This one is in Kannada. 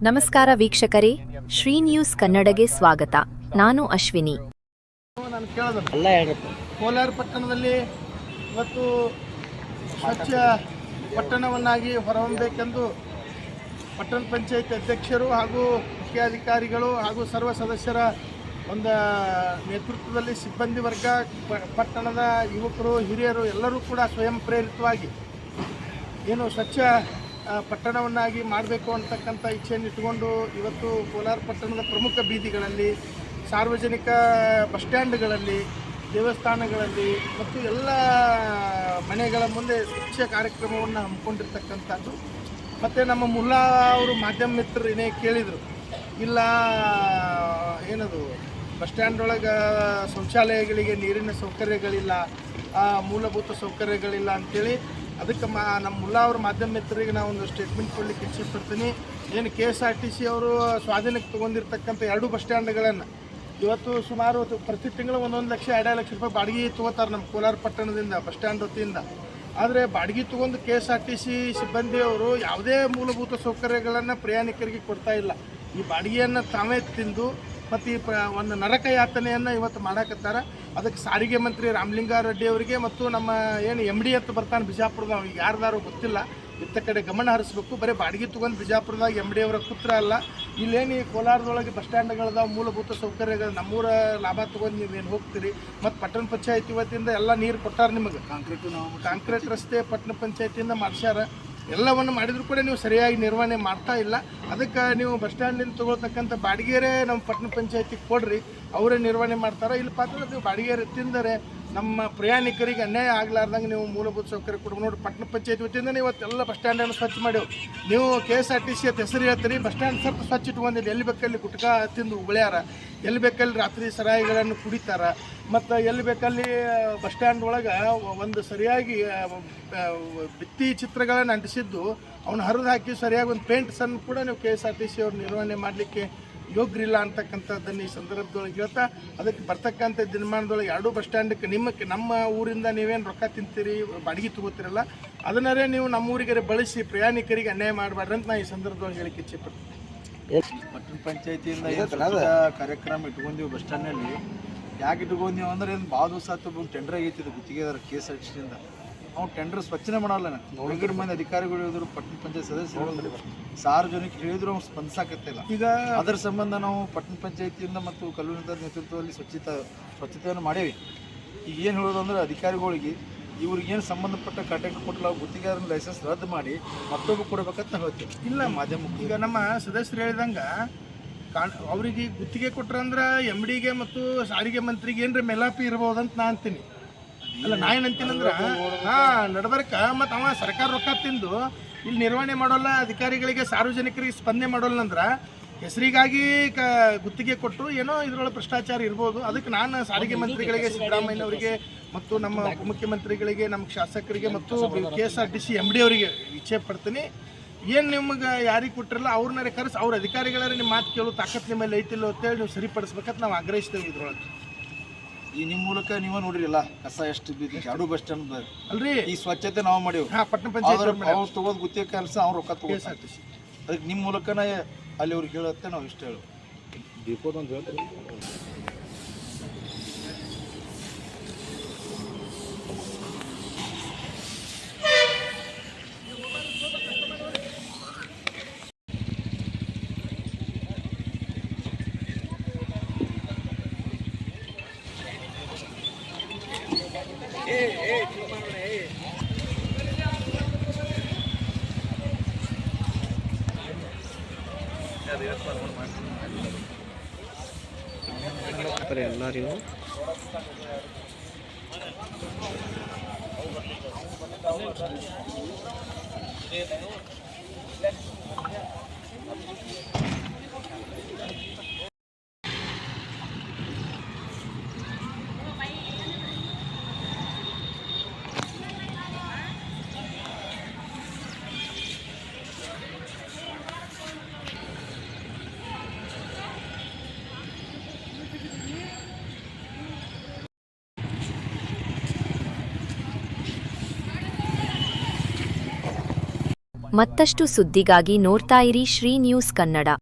ನಮಸ್ಕಾರ ವೀಕ್ಷಕರೇ, ಶ್ರೀ ನ್ಯೂಸ್ ಕನ್ನಡಗೆ ಸ್ವಾಗತ. ನಾನು ಅಶ್ವಿನಿ. ನಾನು ಕೋಲಾರ ಪಟ್ಟಣದಲ್ಲಿ ಇವತ್ತು ಸ್ವಚ್ಛ ಪಟ್ಟಣವನ್ನಾಗಿ ಹೊರಹೊಮ್ಮಬೇಕೆಂದು ಪಟ್ಟಣ ಪಂಚಾಯತ್ ಅಧ್ಯಕ್ಷರು ಹಾಗೂ ಮುಖ್ಯಾಧಿಕಾರಿಗಳು ಹಾಗೂ ಸರ್ವ ಸದಸ್ಯರ ಒಂದು ನೇತೃತ್ವದಲ್ಲಿ ಸಿಬ್ಬಂದಿ ವರ್ಗ, ಪಟ್ಟಣದ ಯುವಕರು, ಹಿರಿಯರು ಎಲ್ಲರೂ ಕೂಡ ಸ್ವಯಂ ಪ್ರೇರಿತವಾಗಿ ಏನು ಸ್ವಚ್ಛ ಪಟ್ಟಣವನ್ನಾಗಿ ಮಾಡಬೇಕು ಅಂತಕ್ಕಂಥ ಇಚ್ಛೆಯನ್ನು ಇಟ್ಟುಕೊಂಡು ಇವತ್ತು ಕೋಲಾರ ಪಟ್ಟಣದ ಪ್ರಮುಖ ಬೀದಿಗಳಲ್ಲಿ, ಸಾರ್ವಜನಿಕ ಬಸ್ ಸ್ಟ್ಯಾಂಡ್ಗಳಲ್ಲಿ, ದೇವಸ್ಥಾನಗಳಲ್ಲಿ ಮತ್ತು ಎಲ್ಲ ಮನೆಗಳ ಮುಂದೆ ಸ್ವಚ್ಛ ಕಾರ್ಯಕ್ರಮವನ್ನು ಹಮ್ಮಿಕೊಂಡಿರ್ತಕ್ಕಂಥದ್ದು. ಮತ್ತು ನಮ್ಮ ಮುಲ್ಲಾ ಅವರು ಮಾಧ್ಯಮ ಮಿತ್ರರು ಏನೇ ಕೇಳಿದರು, ಇಲ್ಲ ಏನದು ಬಸ್ ಸ್ಟ್ಯಾಂಡ್ ಒಳಗೆ ಶೌಚಾಲಯಗಳಿಗೆ ನೀರಿನ ಸೌಕರ್ಯಗಳಿಲ್ಲ, ಮೂಲಭೂತ ಸೌಕರ್ಯಗಳಿಲ್ಲ ಅಂಥೇಳಿ ಅದಕ್ಕೆ ನಮ್ಮ ಮುಲ್ಲಾ ಅವ್ರ ಮಾಧ್ಯಮ ಮಿತ್ರರಿಗೆ ನಾವು ಒಂದು ಸ್ಟೇಟ್ಮೆಂಟ್ ಕೊಡಲಿಕ್ಕೆ ಇಚ್ಛೆಪಡ್ತೀನಿ. ಏನು KSRTC ಅವರು ಸ್ವಾಧೀನಕ್ಕೆ ತೊಗೊಂಡಿರ್ತಕ್ಕಂಥ 2 ಬಸ್ ಸ್ಟ್ಯಾಂಡ್ಗಳನ್ನು ಇವತ್ತು ಸುಮಾರು ಪ್ರತಿ ತಿಂಗಳು 1 ಲಕ್ಷ 2 ಲಕ್ಷ ರೂಪಾಯಿ ಬಾಡಿಗೆ ತೊಗೋತಾರೆ ನಮ್ಮ ಕೋಲಾರ ಪಟ್ಟಣದಿಂದ ಬಸ್ ಸ್ಟ್ಯಾಂಡ್ ವತಿಯಿಂದ. ಆದರೆ ಬಾಡಿಗೆ ತೊಗೊಂಡು KSRTC ಸಿಬ್ಬಂದಿಯವರು ಯಾವುದೇ ಮೂಲಭೂತ ಸೌಕರ್ಯಗಳನ್ನು ಪ್ರಯಾಣಿಕರಿಗೆ ಕೊಡ್ತಾ ಇಲ್ಲ. ಈ ಬಾಡಿಗೆಯನ್ನು ತಾವೇ ತಿಂದು ಮತ್ತು ಈ ಒಂದು ನರಕ ಯಾತನೆಯನ್ನು ಇವತ್ತು ಮಾಡಕತ್ತಾರೆ. ಅದಕ್ಕೆ ಸಾರಿಗೆ ಮಂತ್ರಿ ರಾಮಲಿಂಗಾರೆಡ್ಡಿ ಅವರಿಗೆ ಮತ್ತು ನಮ್ಮ ಏನು MD ಅಂತ ಬರ್ತಾನೆ ಬಿಜಾಪುರದಾಗ, ಅವ್ರಿಗೆ ಯಾರ್ದಾರು ಗೊತ್ತಿಲ್ಲ, ಇತ್ತ ಕಡೆ ಗಮನ ಹರಿಸ್ಬೇಕು. ಬರೀ ಬಾಡಿಗೆ ತೊಗೊಂಡು ಬಿಜಾಪುರದಾಗ MD ಅವರ ಪುತ್ರ ಅಲ್ಲ, ಇಲ್ಲೇನು ಈ ಕೋಲಾರದೊಳಗೆ ಬಸ್ ಸ್ಟ್ಯಾಂಡ್ಗಳದಾವ, ಮೂಲಭೂತ ಸೌಕರ್ಯಗಳು ನಮ್ಮೂರ ಲಾಭ ತೊಗೊಂಡು ನೀವೇನು ಹೋಗ್ತೀರಿ. ಮತ್ತು ಪಟ್ಟಣ ಪಂಚಾಯತಿ ವತಿಯಿಂದ ಎಲ್ಲ ನೀರು ಕೊಟ್ಟಾರೆ ನಿಮಗೆ, ಕಾಂಕ್ರೀಟ್ ರಸ್ತೆ ಪಟ್ಟಣ ಪಂಚಾಯತಿಯಿಂದ ಮಾಡಿಸ್ಯಾರ. ಎಲ್ಲವನ್ನು ಮಾಡಿದರೂ ಕೂಡ ನೀವು ಸರಿಯಾಗಿ ನಿರ್ವಹಣೆ ಮಾಡ್ತಾ ಇಲ್ಲ. ಅದಕ್ಕೆ ನೀವು ಬಸ್ ಸ್ಟ್ಯಾಂಡಿಂದ ತೊಗೊಳ್ತಕ್ಕಂಥ ಬಾಡಿಗೆರೇ ನಮ್ಮ ಪಟ್ಟಣ ಪಂಚಾಯತಿಗೆ ಕೊಡ್ರಿ, ಅವರೇ ನಿರ್ವಹಣೆ ಮಾಡ್ತಾರೆ. ಇಲ್ಲಿ ಪಾತ್ರ ನೀವು ಬಾಡಿಗೆ ತಿಂದರೆ ನಮ್ಮ ಪ್ರಯಾಣಿಕರಿಗೆ ಅನ್ಯಾಯ ಆಗಲಾರ್ದಂಗೆ ನೀವು ಮೂಲಭೂತ ಸೌಕರ್ಯ ಕೊಡ್ಬೇಕು. ನೋಡಿ, ಪಟ್ಟಣ ಪಂಚಾಯತಿ ವತಿಯಿಂದ ಇವತ್ತೆಲ್ಲ ಬಸ್ ಸ್ಟ್ಯಾಂಡನ್ನು ಸ್ವಚ್ಛ ಮಾಡಿವು. ನೀವು KSRTC ಅಂತ ಹೆಸರು ಹೇಳ್ತೀರಿ, ಬಸ್ ಸ್ಟ್ಯಾಂಡ್ ಸ್ವಲ್ಪ ಸ್ವಚ್ಛ ಇಟ್ಕೊಂಡಿದ್ದು, ಎಲ್ಲಿ ಬೇಕಲ್ಲಿ ಗುಟ್ಕಾ ತಿಂದು ಉಳ್ಯಾರ, ಎಲ್ಲಿ ಬೇಕಲ್ಲಿ ರಾತ್ರಿ ಸರಾಯಿಗಳನ್ನು ಕುಡಿತಾರ, ಮತ್ತು ಎಲ್ಲಿ ಬೇಕಲ್ಲಿ ಬಸ್ ಸ್ಟ್ಯಾಂಡ್ ಒಳಗೆ ಒಂದು ಸರಿಯಾಗಿ ಭಿತ್ತಿ ಚಿತ್ರಗಳನ್ನು ಅಂಟಿಸಿದ್ದು ಅವನು ಹರಿದು ಹಾಕಿ ಸರಿಯಾಗಿ ಒಂದು ಪೇಂಟ್ ಸಣ್ಣ ಕೂಡ ನೀವು KSRTC ಅವ್ರು ನಿರ್ವಹಣೆ ಮಾಡಲಿಕ್ಕೆ ಯೋಗ್ಯರಿಲ್ಲ ಅಂತಕ್ಕಂಥದ್ದನ್ನು ಈ ಸಂದರ್ಭದೊಳಗೆ ಹೇಳ್ತಾ, ಅದಕ್ಕೆ ಬರ್ತಕ್ಕಂಥ ದಿನಮಾನದೊಳಗೆ 2 ಬಸ್ ಸ್ಟ್ಯಾಂಡಕ್ಕೆ ನಮ್ಮ ಊರಿಂದ ನೀವೇನು ರೊಕ್ಕ ತಿಂತೀರಿ, ಬಾಡಿಗೆ ತೊಗೋತೀರಲ್ಲ, ಅದನ್ನರೇ ನೀವು ನಮ್ಮ ಊರಿಗೆ ಬಳಸಿ ಪ್ರಯಾಣಿಕರಿಗೆ ಅನ್ಯಾಯ ಮಾಡಬಾರ್ದು ಅಂತ ನಾನು ಈ ಸಂದರ್ಭದೊಳಗೆ ಹೇಳಿಕ್ಕೆ ಇಚ್ಛೆಪಡ್ತೀನಿ. ಪಟ್ಟಣ ಪಂಚಾಯತಿಯಿಂದ ಕಾರ್ಯಕ್ರಮ ಇಟ್ಕೊಂಡೀವಿ ಬಸ್ ಸ್ಟ್ಯಾಂಡ್ನಲ್ಲಿ. ಯಾಕೆ ಇಟ್ಕೊಂಡೀವಿ ಅಂದ್ರೆ ಏನು ಭಾಳ ದಿವಸ ಆಯ್ತು, ಟೆಂಡರ್ ಆಗೈತಿದ್ದು ಗುತ್ತಿಗೆದಾರ KSRTCಯಿಂದ. ನಾವು ಟೆಂಡರ್ ಸ್ವಚ್ಛನೆ ಮಾಡಲ್ಲ. ಬೆಂಗಳೂರು ಮಂದಿ ಅಧಿಕಾರಿಗಳು ಹೇಳಿದ್ರು, ಪಟ್ಟಣ ಪಂಚಾಯತ್ ಸದಸ್ಯರು ಸಾರ್ವಜನಿಕರು ಹೇಳಿದ್ರು, ಅವ್ರು ಸ್ಪಂದಿಸಾಕತ್ತಿಲ್ಲ. ಈಗ ಅದರ ಸಂಬಂಧ ನಾವು ಪಟ್ಟಣ ಪಂಚಾಯತಿಯಿಂದ ಮತ್ತು ಕಲ್ಲೂರಿನ ನೇತೃತ್ವದಲ್ಲಿ ಸ್ವಚ್ಛತೆಯನ್ನು ಮಾಡೇವಿ. ಈಗ ಏನು ಹೇಳೋದು ಅಂದ್ರೆ ಅಧಿಕಾರಿಗಳಿಗೆ ಇವ್ರಿಗೇನು ಸಂಬಂಧಪಟ್ಟ ಕಾಂಟ್ರಾಕ್ಟ್ ಕೊಟ್ಟಲ್ಲ, ಗುತ್ತಿಗೆದಾರನ ಲೈಸೆನ್ಸ್ ರದ್ದು ಮಾಡಿ ಮತ್ತೊಬ್ಬ ಕೊಡಬೇಕಂತ ಹೇಳ್ತೀವಿ. ಇಲ್ಲ ಮಾಧ್ಯಮಕ್ಕೆ ಈಗ ನಮ್ಮ ಸದಸ್ಯರು ಹೇಳಿದಂಗೆ ಅವರಿಗೆ ಗುತ್ತಿಗೆ ಕೊಟ್ರಂದ್ರೆ MDಗೆ ಮತ್ತು ಸಾರಿಗೆ ಮಂತ್ರಿಗೆ ಏನ್ರಿ ಮೇಲಾಪಿ ಇರ್ಬೋದಂತ ನಾ ಅಂತೀನಿ. ಅಲ್ಲ, ನಾ ಏನು ಅಂತೀನಂದ್ರೆ ನಡಬರ್ಕ ಮತ್ತು ಅವ ಸರ್ಕಾರ ರೊಕ್ಕ ತಿಂದು ಇಲ್ಲಿ ನಿರ್ವಹಣೆ ಮಾಡೋಲ್ಲ, ಅಧಿಕಾರಿಗಳಿಗೆ ಸಾರ್ವಜನಿಕರಿಗೆ ಸ್ಪಂದನೆ ಮಾಡೋಲ್ಲ ಅಂದ್ರೆ ಹೆಸರಿಗಾಗಿ ಗುತ್ತಿಗೆ ಕೊಟ್ಟು ಏನೋ ಇದರೊಳಗೆ ಭ್ರಷ್ಟಾಚಾರ ಇರ್ಬೋದು. ಅದಕ್ಕೆ ನಾನು ಸಾರಿಗೆ ಮಂತ್ರಿಗಳಿಗೆ, ಸಿದ್ದರಾಮಯ್ಯನವರಿಗೆ ಮತ್ತು ನಮ್ಮ ಉಪಮುಖ್ಯಮಂತ್ರಿಗಳಿಗೆ, ನಮ್ಮ ಶಾಸಕರಿಗೆ ಮತ್ತು KSRTC MD ಅವರಿಗೆ ಇಚ್ಛೆ ಪಡ್ತೀನಿ, ಏನು ನಿಮ್ಗೆ ಯಾರಿಗೆ ಕೊಟ್ಟಿರಲ್ಲ ಅವ್ರನ್ನ ಕರೆಸಿ ಅವ್ರ ಅಧಿಕಾರಿಗಳೇ ನಿಮ್ಮ ಮಾತು ಕೇಳೋ ತಾಕತ್ತು ನಿಮ್ಮಲ್ಲಿ ಐತಿಲ್ಲ ಅಂತೇಳಿ ನೀವು ಸರಿಪಡಿಸ್ಬೇಕಂತ ನಾವು ಆಗ್ರಹಿಸ್ತೇವೆ. ಇದ್ರೊಳಗೆ ಈ ನಿಮ್ಮ ಮೂಲಕ ನೀವು ನೋಡಿರಲ್ಲ ಕಸ ಎಷ್ಟು ಬಿದ್ದು 2 ಬಸ್ ಸ್ಟ್ಯಾಂಡ್ ಅಲ್ರಿ, ಈ ಸ್ವಚ್ಛತೆ ನಾವು ಮಾಡೀವಿ. ಪಟ್ಟಣ ಪಂಚಾಯತ್ ಅವ್ರು ತೊಗೋದು ಗುತ್ತಿಗೆ ಕೆಲಸ ಅವ್ರು ರೊಕ್ಕ ತಗೋತಾರೆ. ಅದಕ್ಕೆ ನಿಮ್ಮ ಮೂಲಕನೇ ಅಲ್ಲಿ ಅವ್ರಿಗೆ ಹೇಳುತ್ತೆ ನಾವು ಇಷ್ಟು ಹೇಳು ದೀಪೋದೊಂದು ಹೇಳ್ತೀವಿ. ಎಲ್ಲರಿಗೂ ಮತ್ತಷ್ಟು ಸುದ್ದಿಗಾಗಿ ನೋಡ್ತಾ ಇರಿ ಶ್ರೀ ನ್ಯೂಸ್ ಕನ್ನಡ.